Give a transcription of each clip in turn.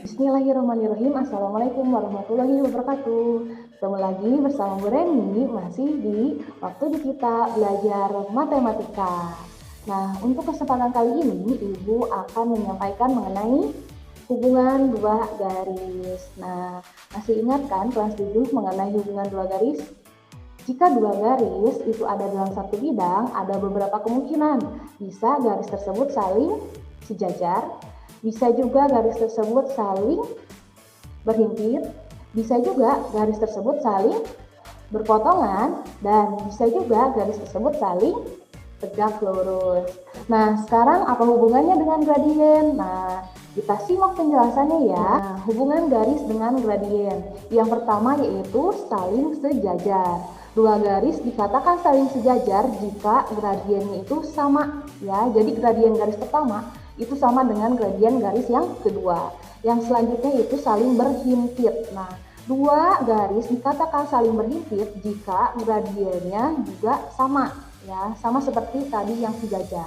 Bismillahirrahmanirrahim. Assalamualaikum warahmatullahi wabarakatuh. Ketemu lagi bersama Bu Reni, masih di waktu di kita belajar matematika. Nah, untuk kesempatan kali ini Ibu akan menyampaikan mengenai hubungan dua garis. Nah, masih ingat kan kelas 7 mengenai hubungan dua garis? Jika dua garis itu ada dalam satu bidang, ada beberapa kemungkinan. Bisa garis tersebut saling sejajar, bisa juga garis tersebut saling berhimpit, bisa juga garis tersebut saling berpotongan, dan bisa juga garis tersebut saling tegak lurus. Nah, sekarang apa hubungannya dengan gradien? Nah, kita simak penjelasannya ya. Nah, hubungan garis dengan gradien. Yang pertama yaitu saling sejajar. Dua garis dikatakan saling sejajar jika gradiennya itu sama ya. Jadi gradien garis pertama itu sama dengan gradien garis yang kedua. Yang selanjutnya itu saling berhimpit. Nah, dua garis dikatakan saling berhimpit jika gradiennya juga sama ya, sama seperti tadi yang sejajar.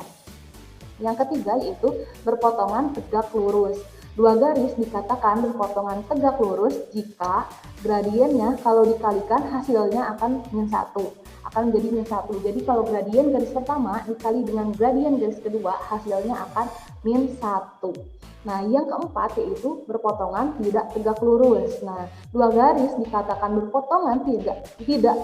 Yang ketiga yaitu berpotongan tegak lurus. Dua garis dikatakan berpotongan tegak lurus jika gradiennya kalau dikalikan hasilnya akan -1, akan menjadi -1. Jadi kalau gradien garis pertama dikali dengan gradien garis kedua hasilnya akan -1. Nah, yang keempat yaitu berpotongan tidak tegak lurus. Nah, dua garis dikatakan berpotongan tidak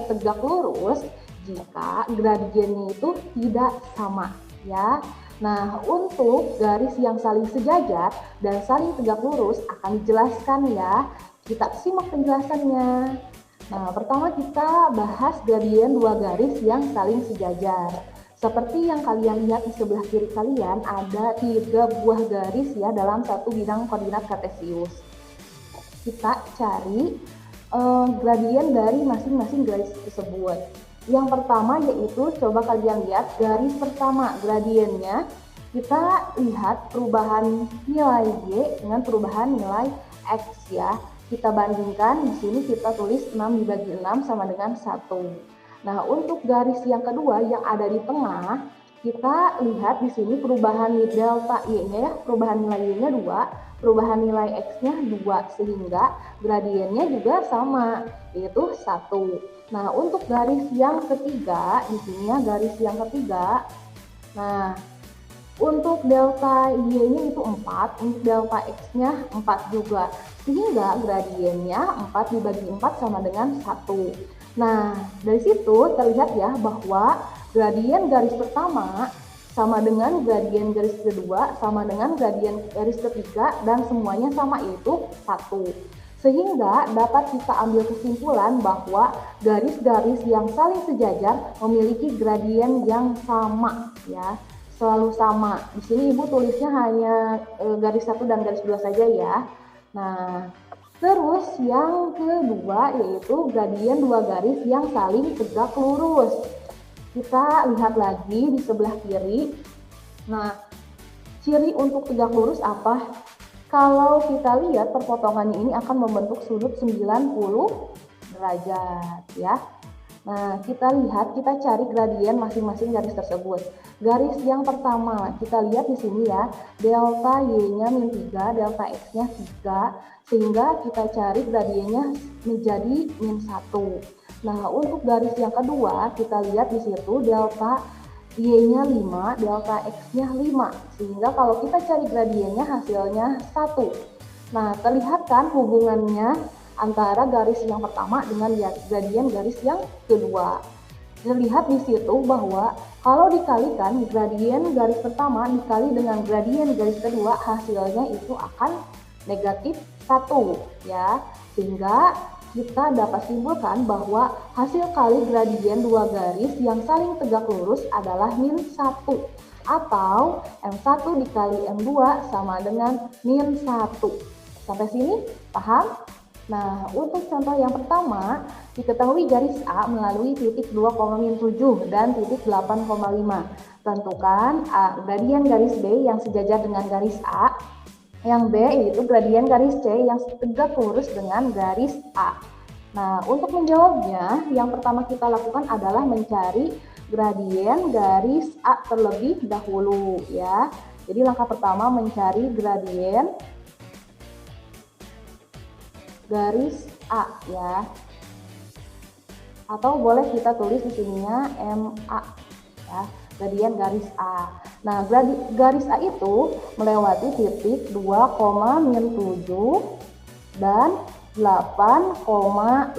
tegak lurus jika gradiennya itu tidak sama ya. Nah, untuk garis yang saling sejajar dan saling tegak lurus akan dijelaskan ya. Kita simak penjelasannya. Nah, pertama kita bahas gradien dua garis yang saling sejajar. Seperti yang kalian lihat di sebelah kiri kalian, ada 3 buah garis ya dalam satu bidang koordinat kartesius. Kita cari gradien dari masing-masing garis tersebut. Yang pertama yaitu coba kalian lihat garis pertama gradiennya, kita lihat perubahan nilai Y dengan perubahan nilai X ya. Kita bandingkan, di sini kita tulis 6 dibagi 6 sama dengan 1. Nah, untuk garis yang kedua yang ada di tengah, kita lihat di sini perubahan delta Y-nya ya, perubahan nilai Y-nya 2, perubahan nilai X-nya 2, sehingga gradiennya juga sama, yaitu 1. Nah, untuk garis yang ketiga, di sini ya garis yang ketiga, nah untuk delta Y-nya itu 4, untuk delta X-nya 4 juga, sehingga gradiennya 4 dibagi 4 sama dengan 1. Nah, dari situ terlihat ya bahwa gradien garis pertama sama dengan gradien garis kedua, sama dengan gradien garis ketiga, dan semuanya sama yaitu 1. Sehingga dapat kita ambil kesimpulan bahwa garis-garis yang saling sejajar memiliki gradien yang sama ya, selalu sama. Di sini Ibu tulisnya hanya garis 1 dan garis 2 saja ya. Nah, terus yang kedua yaitu gradien dua garis yang saling tegak lurus. Kita lihat lagi di sebelah kiri. Nah, ciri untuk tegak lurus apa? Kalau kita lihat perpotongannya ini akan membentuk sudut 90 derajat ya. Nah, kita lihat, kita cari gradien masing-masing garis tersebut. Garis yang pertama, kita lihat di sini ya, delta Y-nya -3, delta X-nya 3, sehingga kita cari gradiennya menjadi -1. Nah, untuk garis yang kedua, kita lihat di situ delta Y-nya 5, delta X-nya 5, sehingga kalau kita cari gradiennya hasilnya 1. Nah, terlihat kan hubungannya antara garis yang pertama dengan gradien garis yang kedua. Terlihat di situ bahwa kalau dikalikan gradien garis pertama dikali dengan gradien garis kedua, hasilnya itu akan negatif 1 ya. Sehingga kita dapat simpulkan bahwa hasil kali gradien dua garis yang saling tegak lurus adalah -1, atau M1 dikali M2 sama dengan -1. Sampai sini paham? Nah, untuk contoh yang pertama, diketahui garis A melalui titik 2,7 dan titik 8,5. Tentukan gradien garis B yang sejajar dengan garis A. Yang B yaitu gradien garis C yang tegak lurus dengan garis A. Nah, untuk menjawabnya, yang pertama kita lakukan adalah mencari gradien garis A terlebih dahulu ya. Jadi langkah pertama mencari gradien garis A ya. Atau boleh kita tulis di sininya MA ya, gradien garis A. Nah, garis A itu melewati titik 2,-7 dan 8,5,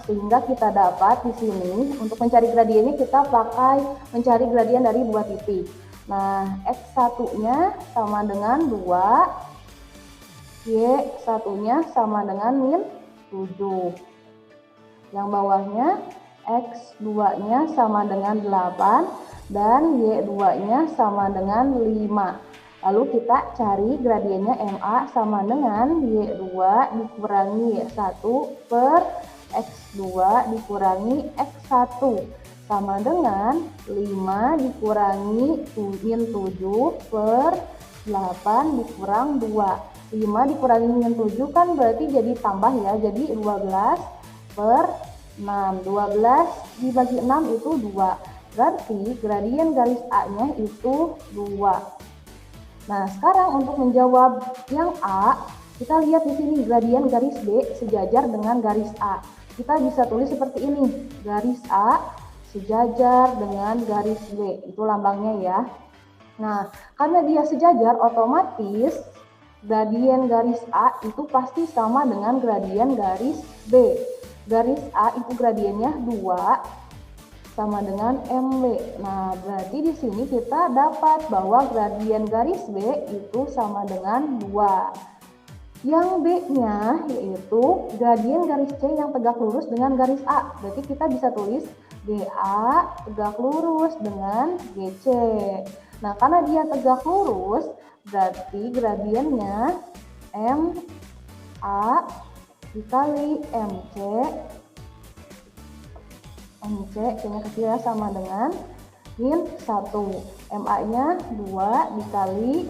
sehingga kita dapat di sini untuk mencari gradiennya kita pakai mencari gradien dari dua titik. Nah, X1-nya sama dengan 2, Y1-nya sama dengan -7. Yang bawahnya X2-nya sama dengan 8 dan Y2-nya sama dengan 5. Lalu kita cari gradiennya MA sama dengan Y2 dikurangi Y1 per X2 dikurangi X1 sama dengan 5 dikurangi -7 per 8 dikurang 2. 5 dikurangi -7 kan berarti jadi tambah ya, jadi 12 per 6. 12 dibagi 6 itu 2. Berarti gradien garis A-nya itu 2. Nah, sekarang untuk menjawab yang A, kita lihat di sini gradien garis B sejajar dengan garis A. Kita bisa tulis seperti ini, garis A sejajar dengan garis B. Itu lambangnya ya. Nah, karena dia sejajar, otomatis gradien garis A itu pasti sama dengan gradien garis B. Garis A itu gradiennya 2 sama dengan MB. Nah, berarti di sini kita dapat bahwa gradien garis B itu sama dengan 2. Yang B-nya yaitu gradien garis C yang tegak lurus dengan garis A. Berarti kita bisa tulis GA tegak lurus dengan GC. Nah, karena dia tegak lurus, berarti gradiennya MA dikali MC, C-nya kecil ya, sama dengan -1. MA-nya 2 dikali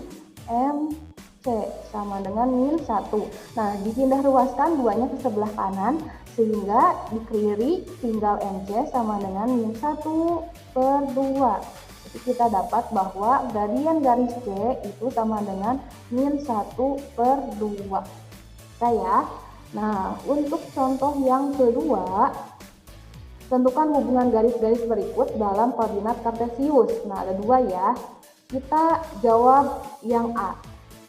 MC sama dengan -1. Nah, dipindah ruaskan 2-nya ke sebelah kanan sehingga di kiri tinggal MC sama dengan -1 per 2. Jadi kita dapat bahwa gradien garis C itu sama dengan -1 per 2. Ya. Nah, untuk contoh yang kedua, tentukan hubungan garis-garis berikut dalam koordinat kartesius. Nah, ada 2 ya. Kita jawab yang A.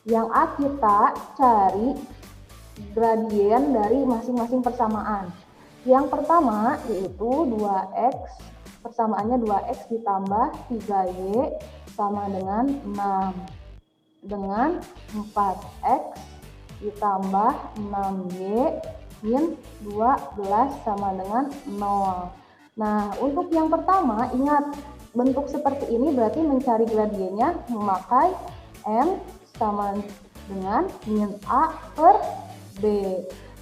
Yang A kita cari gradien dari masing-masing persamaan. Yang pertama yaitu 2x, persamaannya 2x ditambah 3y sama dengan 6. Dengan 4x ditambah 6y min 12 sama dengan 0. Nah, untuk yang pertama, ingat bentuk seperti ini berarti mencari gradiennya memakai M sama dengan min A per B.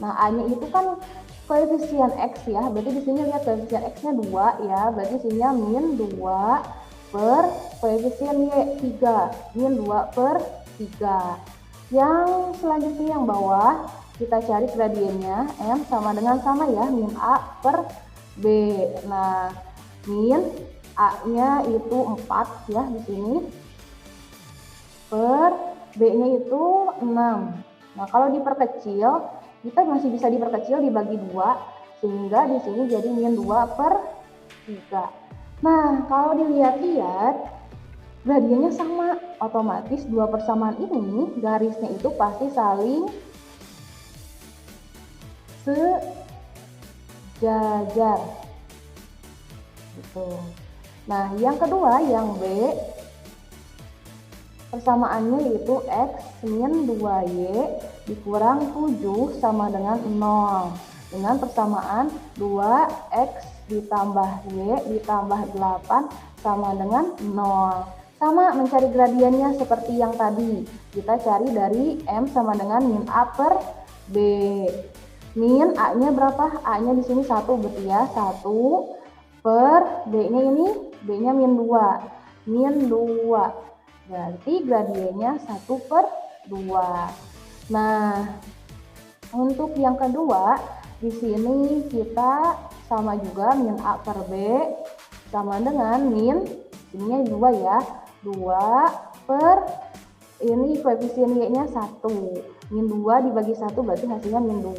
Nah, A-nya itu kan koefisien X ya, berarti di sini lihat koefisien X-nya 2 ya, berarti sininya min 2 per koefisien Y 3, min 2 per 3. Yang selanjutnya yang bawah, kita cari gradiennya M sama dengan sama ya, min A per B. Nah, min A-nya itu 4 ya di sini, per B-nya itu 6. Nah, kalau diperkecil, kita masih bisa diperkecil dibagi 2, sehingga di sini jadi min 2 per 3. Nah, kalau dilihat-lihat, gradiennya sama, otomatis dua persamaan ini garisnya itu pasti saling sejajar gitu. Nah, yang kedua yang B, persamaannya yaitu X min 2Y dikurang 7 sama dengan 0, dengan persamaan 2X ditambah Y ditambah 8 sama dengan 0. Sama mencari gradiennya seperti yang tadi, kita cari dari M sama dengan min A per B. Min A-nya berapa? A-nya di sini 1 berarti ya, 1 per B-nya ini, B-nya min 2. Min 2. Berarti gradiennya 1 per 2. Nah, untuk yang kedua, di sini kita sama juga min A per B sama dengan min, ininya 2 ya, 2 per ini koefisien Y-nya 1. Min 2 dibagi 1 berarti hasilnya min 2.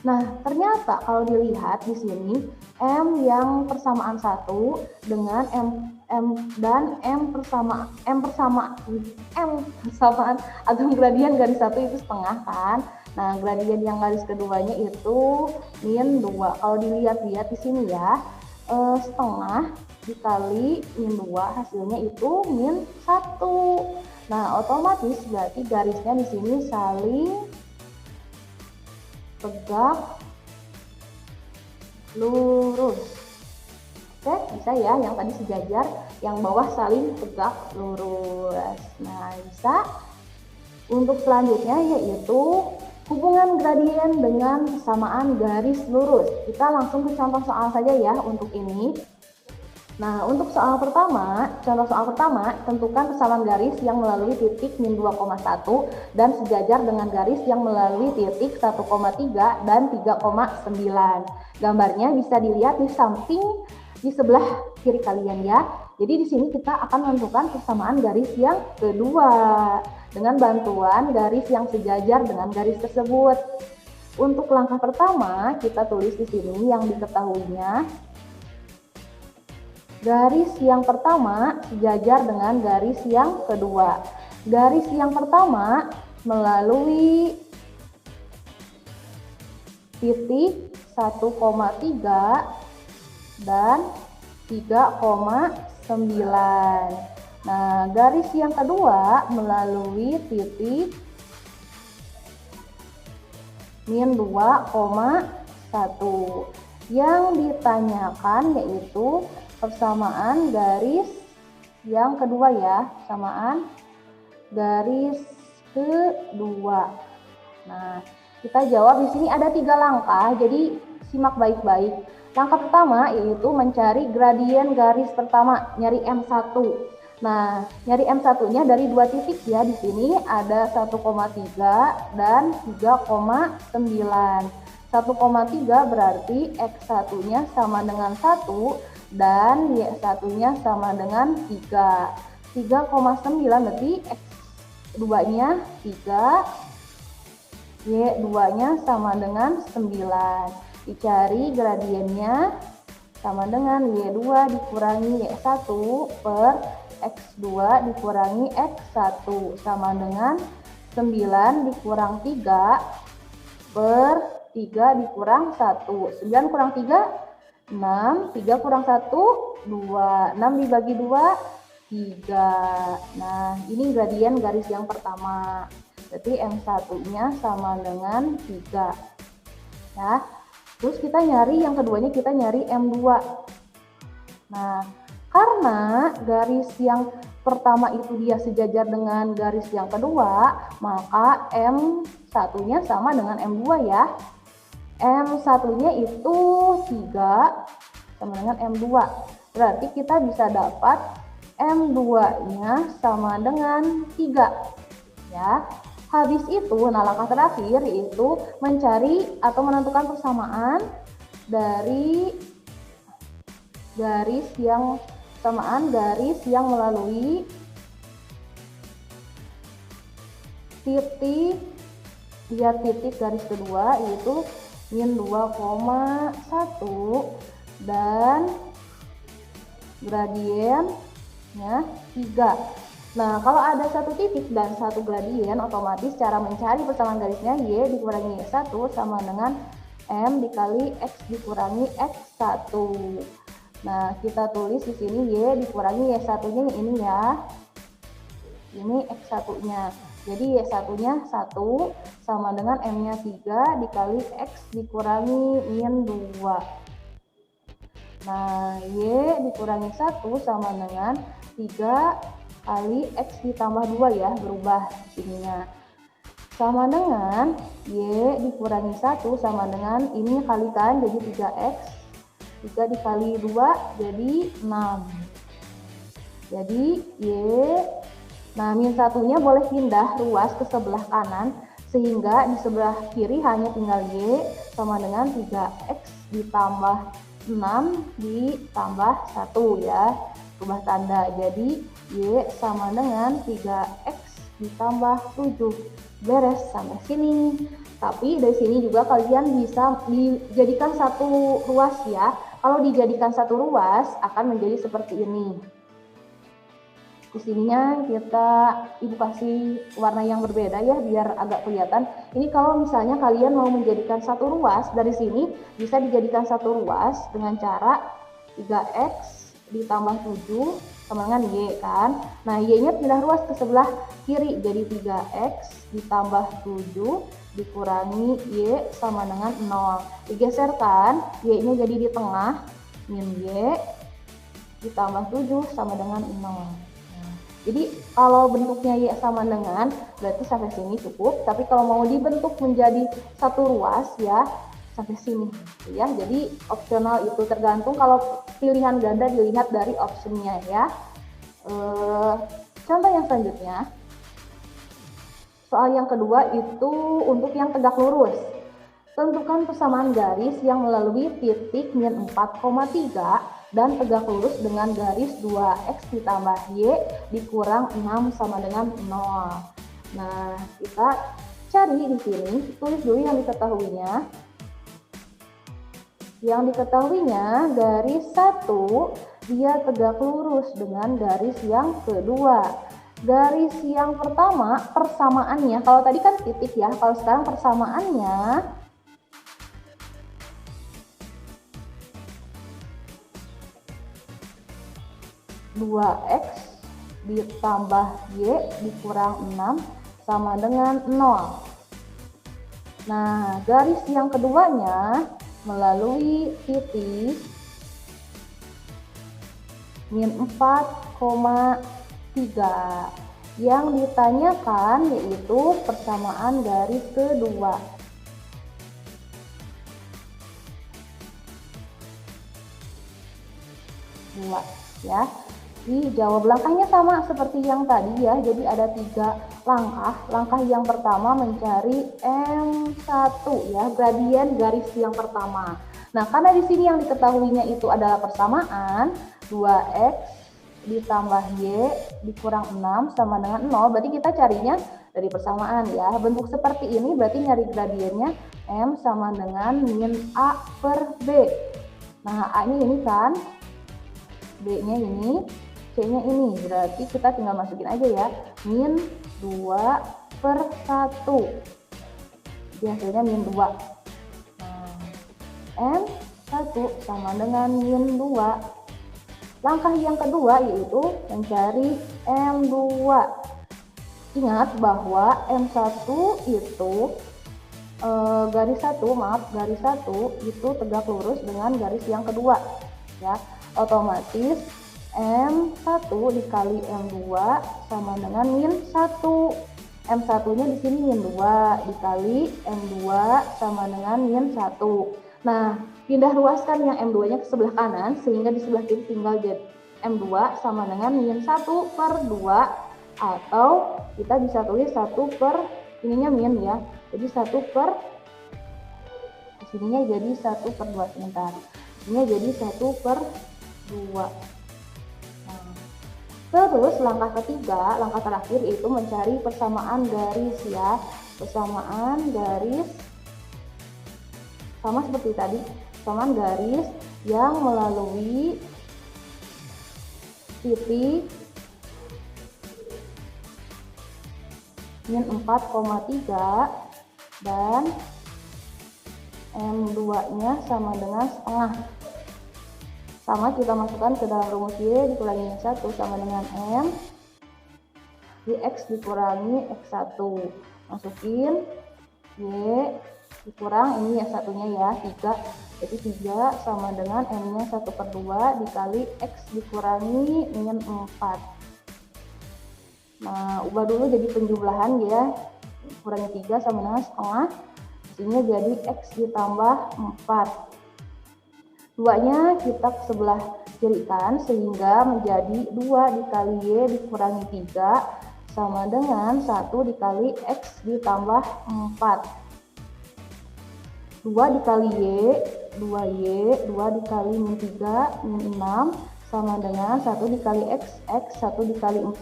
Nah, ternyata kalau dilihat di sini M yang persamaan 1 dengan M persamaan atau gradien garis 1 itu setengah kan. Nah, gradien yang garis keduanya itu min 2. Kalau dilihat-lihat di sini ya, setengah dikali min 2 hasilnya itu min 1. Nah, otomatis berarti garisnya di sini saling tegak lurus. Oke, bisa ya yang tadi sejajar, yang bawah saling tegak lurus. Nah, bisa. Untuk selanjutnya yaitu hubungan gradien dengan persamaan garis lurus. Kita langsung ke contoh soal saja ya untuk ini. Nah, untuk contoh soal pertama, tentukan persamaan garis yang melalui titik min 2,1 dan sejajar dengan garis yang melalui titik 1,3 dan 3,9. Gambarnya bisa dilihat di samping di sebelah kiri kalian ya. Jadi di sini kita akan menentukan persamaan garis yang kedua dengan bantuan garis yang sejajar dengan garis tersebut. Untuk langkah pertama, kita tulis di sini yang diketahuinya. Garis yang pertama sejajar dengan garis yang kedua. Garis yang pertama melalui titik 1,3 dan 3,9. Nah, garis yang kedua melalui titik min 2,1. Yang ditanyakan yaitu persamaan garis yang kedua ya, persamaan garis kedua. Nah, kita jawab di sini ada 3 langkah, jadi simak baik-baik. Langkah pertama yaitu mencari gradien garis pertama, nyari M1. Nah, nyari M1-nya dari 2 titik ya, di sini ada 1,3 dan 3,9. 1,3 berarti X1-nya sama dengan 1 dan Y1-nya sama dengan 3. 3,9 berarti X2-nya 3, Y2-nya sama dengan 9. Dicari gradiennya sama dengan Y2 dikurangi Y1 per X2 dikurangi X1 sama dengan 9 dikurang 3 per 3 dikurang 1. 9 kurang 3 6, 3 kurang 1, 2, 6 dibagi 2, 3. Nah, ini gradien garis yang pertama. Berarti M1-nya sama dengan 3. Ya. Terus kita nyari yang keduanya, kita nyari M2. Nah, karena garis yang pertama itu dia sejajar dengan garis yang kedua, maka M1-nya sama dengan M2 ya. M1-nya itu 3 sama dengan M2. Berarti kita bisa dapat M2-nya sama dengan 3. Ya. Habis itu, nah langkah terakhir yaitu mencari atau menentukan persamaan dari garis yang melalui titik garis kedua yaitu min 2,1 dan gradiennya 3. Nah, kalau ada satu titik dan satu gradien, otomatis cara mencari persamaan garisnya Y dikurangi Y1 sama dengan M dikali X dikurangi X1. Nah, kita tulis di sini Y dikurangi Y1-nya yang ini ya. Ini X1-nya. Jadi Y1-nya 1 sama dengan M-nya 3 dikali X dikurangi min 2. Nah, Y dikurangi 1 sama dengan 3 kali X ditambah 2 ya, berubah sininya. Sama dengan Y dikurangi 1 sama dengan ini kalikan jadi 3X. 3 dikali 2 jadi 6. Jadi Y, nah min 1-nya boleh pindah ruas ke sebelah kanan sehingga di sebelah kiri hanya tinggal Y sama dengan 3X ditambah 6 ditambah 1 ya, rubah tanda. Jadi Y sama dengan 3X ditambah 7. Beres sampai sini. Tapi dari sini juga kalian bisa dijadikan satu ruas ya. Kalau dijadikan satu ruas akan menjadi seperti ini. Di sininya ibu kasih warna yang berbeda ya biar agak kelihatan. Ini kalau misalnya kalian mau menjadikan satu ruas, dari sini bisa dijadikan satu ruas dengan cara 3X ditambah 7 sama dengan Y kan. Nah Y-nya pindah ruas ke sebelah kiri jadi 3X ditambah 7 dikurangi Y sama dengan 0. Digeserkan, Y-nya jadi di tengah, min Y ditambah 7 sama dengan 0. Jadi kalau bentuknya Y sama dengan, berarti sampai sini cukup. Tapi kalau mau dibentuk menjadi satu ruas ya sampai sini ya. Jadi opsional itu tergantung, kalau pilihan ganda dilihat dari optionnya ya. Contoh yang selanjutnya, soal yang kedua itu untuk yang tegak lurus. Tentukan persamaan garis yang melalui titik min 4,3 dan tegak lurus dengan garis 2X ditambah Y dikurang 6 sama dengan 0. Nah, kita cari di sini, tulis dulu yang diketahuinya. Yang diketahuinya garis 1 dia tegak lurus dengan garis yang kedua. Garis yang pertama persamaannya, kalau tadi kan titik ya, kalau sekarang persamaannya 2X ditambah Y dikurang 6 sama dengan 0. Nah, garis yang keduanya melalui titik min 4,3. Yang ditanyakan yaitu persamaan garis kedua. Dua ya. Dijawab langkahnya sama seperti yang tadi ya, jadi ada 3 langkah. Langkah yang pertama mencari M1 ya, gradien garis yang pertama. Nah, karena di sini yang diketahuinya itu adalah persamaan 2X ditambah Y dikurang 6 sama dengan 0, berarti kita carinya dari persamaan ya. Bentuk seperti ini berarti nyari gradiennya M sama dengan min A per B. Nah, A-nya ini kan, B-nya ini, C-nya ini, berarti kita tinggal masukin aja ya, min 2 per 1. Jadi hasilnya min 2. Nah, M1 sama dengan min 2. Langkah yang kedua yaitu mencari M2. Ingat bahwa M1 itu garis 1 itu tegak lurus dengan garis yang kedua ya. Otomatis M1 dikali M2 sama dengan min 1. M1 nya di sini min 2 dikali M2 sama dengan min 1. Nah, pindah ruaskan yang M2 nya ke sebelah kanan sehingga di sebelah kiri tinggal jadi M2 sama dengan min 1 per 2, atau kita bisa tulis 1 per ininya min ya. Jadi 1 per sininya jadi 1 per 2 sebentar. Ini jadi 1 per 2. Terus langkah ketiga, langkah terakhir yaitu mencari persamaan garis ya. Persamaan garis sama seperti tadi, persamaan garis yang melalui titik min 4,3 dan M2 nya sama dengan setengah. Sama kita masukkan ke dalam rumus Y dikurangi min 1 sama dengan M di X dikurangi X1. Masukin Y dikurang ini ya satunya ya 3, jadi 3 sama dengan M nya 1 per 2 dikali X dikurangi min 4. Nah, ubah dulu jadi penjumlahan ya, kurangi 3 sama dengan setengah, hasilnya jadi X ditambah 4. 2-nya kita ke sebelah kirikan sehingga menjadi 2 dikali Y dikurangi 3 sama dengan 1 dikali X ditambah 4. 2 dikali Y, 2Y, 2 dikali min 3, min 6 sama dengan 1 dikali X, 1 dikali 4,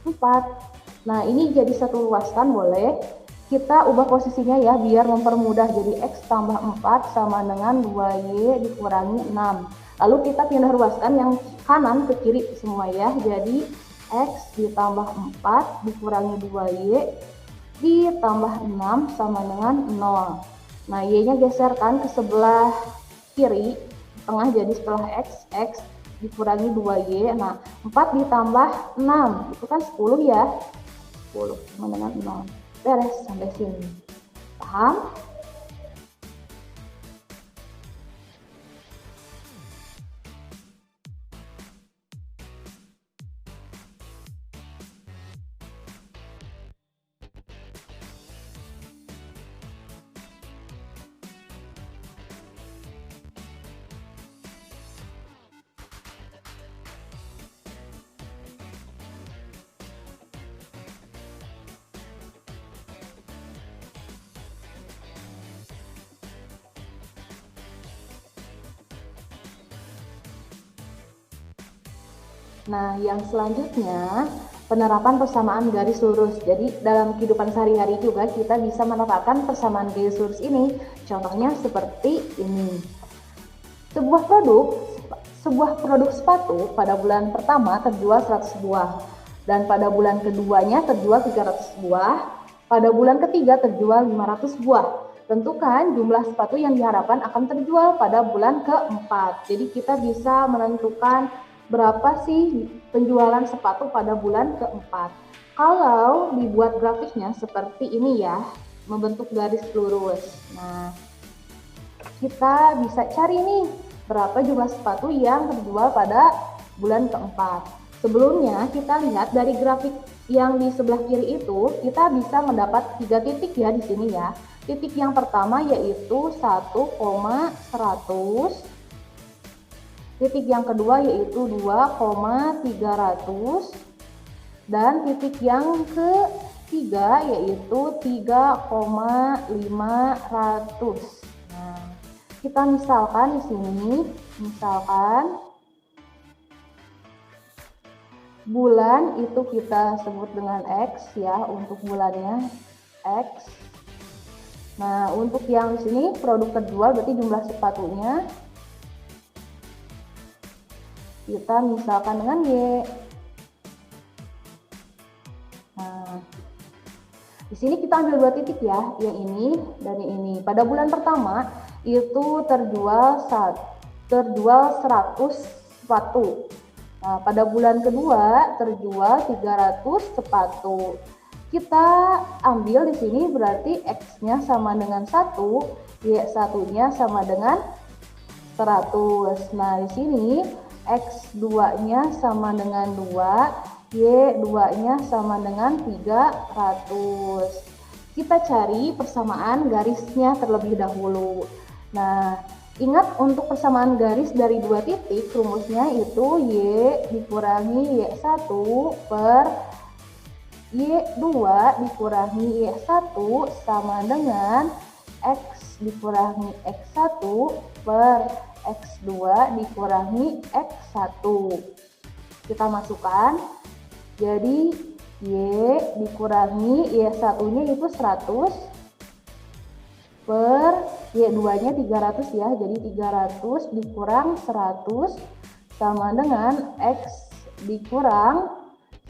4. Nah, ini jadi satu ruaskan boleh. Kita ubah posisinya ya, biar mempermudah. Jadi X tambah 4 sama dengan 2Y dikurangi 6. Lalu kita pindah ruaskan yang kanan ke kiri semua ya. Jadi X ditambah 4 dikurangi 2Y ditambah 6 sama dengan 0. Nah, Y-nya geserkan ke sebelah kiri, tengah, jadi setelah X dikurangi 2Y. Nah, 4 ditambah 6, itu kan 10 ya. 10 sama dengan 0. Beres sampai sini. Paham? Nah, yang selanjutnya penerapan persamaan garis lurus. Jadi dalam kehidupan sehari-hari juga kita bisa menerapkan persamaan garis lurus ini. Contohnya seperti ini. Sebuah produk sepatu pada bulan pertama terjual 100 buah dan pada bulan keduanya terjual 300 buah, pada bulan ketiga terjual 500 buah. Tentukan jumlah sepatu yang diharapkan akan terjual pada bulan keempat. Jadi kita bisa menentukan berapa sih penjualan sepatu pada bulan keempat. Kalau dibuat grafiknya seperti ini ya, membentuk garis lurus. Nah, kita bisa cari nih berapa jumlah sepatu yang terjual pada bulan keempat. Sebelumnya kita lihat dari grafik yang di sebelah kiri itu, kita bisa mendapat 3 titik ya di sini ya. Titik yang pertama yaitu 1,100. Titik yang kedua yaitu 2,300 dan titik yang ketiga yaitu 3,500. Nah, kita misalkan di sini, misalkan bulan itu kita sebut dengan X ya, untuk bulannya X. Nah, untuk yang di sini produk terjual berarti jumlah sepatunya kita misalkan dengan Y. Nah, di sini kita ambil 2 titik ya, yang ini dan yang ini. Pada bulan pertama itu terjual 100 sepatu. Nah, pada bulan kedua terjual 300 sepatu. Kita ambil di sini berarti X-nya sama dengan 1, Y1-nya sama dengan 100. Nah, di sini X2-nya sama dengan 2, Y2-nya sama dengan 300. Kita cari persamaan garisnya terlebih dahulu. Nah, ingat untuk persamaan garis dari 2 titik, rumusnya itu Y dikurangi Y1 per Y2 dikurangi Y1 sama dengan X dikurangi X1 per X2 dikurangi X1. Kita masukkan, jadi Y dikurangi Y1-nya itu 100 per Y2-nya 300 ya, jadi 300 dikurang 100 sama dengan X dikurang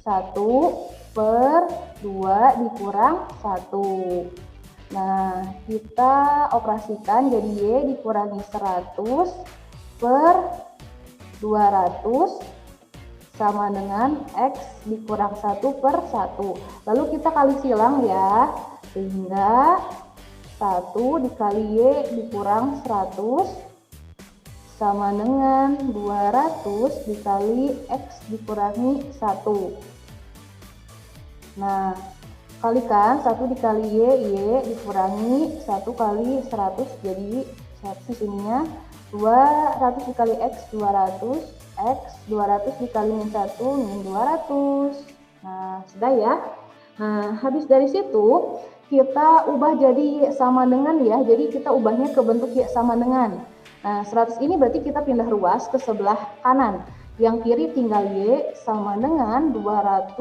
1 per 2 dikurang 1. Nah, kita operasikan jadi Y dikurangi 100 per 200 sama dengan X dikurang 1 per 1. Lalu kita kali silang ya, sehingga 1 dikali Y dikurang 100 sama dengan 200 dikali X dikurangi 1. Nah, kalikan 1 dikali Y dikurangi 1 kali 100, jadi 100 ininya 200 dikali X 200, X 200 dikali min 1 min 200. Nah, sudah ya. Nah, habis dari situ kita ubah jadi sama dengan ya, jadi kita ubahnya ke bentuk Y sama dengan. Nah, 100 ini berarti kita pindah ruas ke sebelah kanan. Yang kiri tinggal Y sama dengan 200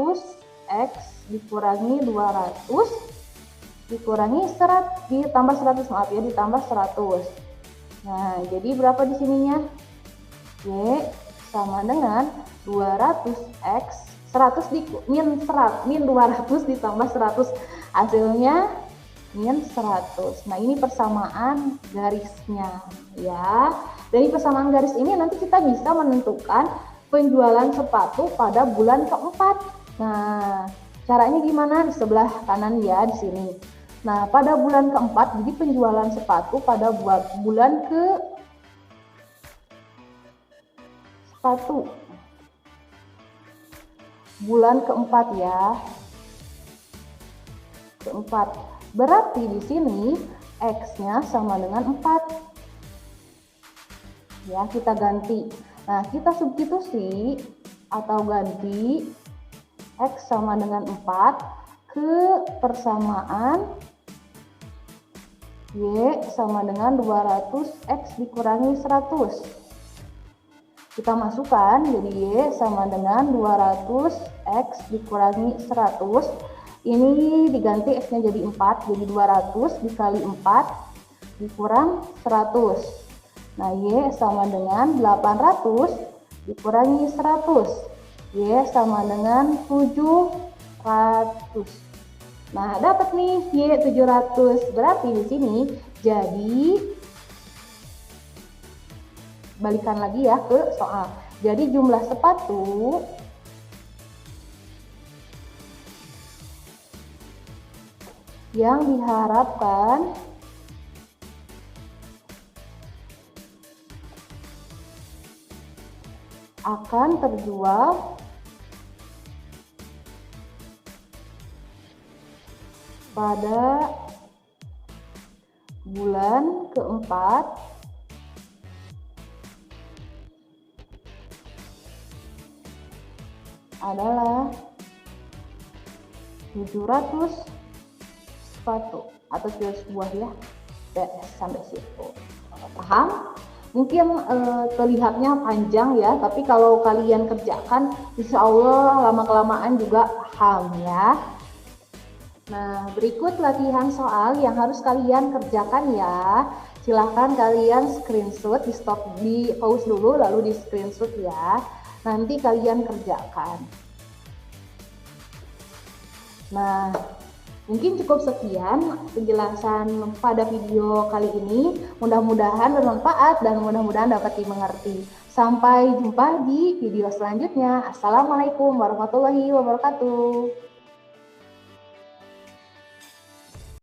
X dikurangi 200 dikurangi ditambah 100, maaf ya, ditambah 100. Nah, jadi berapa di sininya? Y sama dengan 200X 100 min 200 ditambah 100, hasilnya min 100. Nah, ini persamaan garisnya ya. Dari persamaan garis ini nanti kita bisa menentukan penjualan sepatu pada bulan keempat. Nah, caranya gimana? Di sebelah kanan ya, di sini. Nah, pada bulan keempat, jadi penjualan sepatu pada bulan bulan keempat ya. Keempat. Berarti di sini X-nya sama dengan 4. Ya, kita ganti. Nah, kita substitusi atau ganti X sama dengan 4 ke persamaan Y sama dengan 200X dikurangi 100. Kita masukkan, jadi Y sama dengan 200X dikurangi 100. Ini diganti X-nya jadi 4, jadi 200 dikali 4 dikurang 100. Nah, Y sama dengan 800 dikurangi 100. Y sama dengan 700. Nah, dapat nih Y 700. Berarti di sini jadi balikan lagi ya ke soal. Jadi jumlah sepatu yang diharapkan akan terjual pada bulan keempat adalah 700 sepatu atau 700 buah ya. Sampai situ. Paham? Mungkin terlihatnya panjang ya, tapi kalau kalian kerjakan insya Allah lama-kelamaan juga paham ya. Nah, berikut latihan soal yang harus kalian kerjakan ya. Silahkan kalian screenshot, di pause dulu lalu di screenshot ya. Nanti kalian kerjakan. Nah, mungkin cukup sekian penjelasan pada video kali ini. Mudah-mudahan bermanfaat dan mudah-mudahan dapat dimengerti. Sampai jumpa di video selanjutnya. Assalamualaikum warahmatullahi wabarakatuh.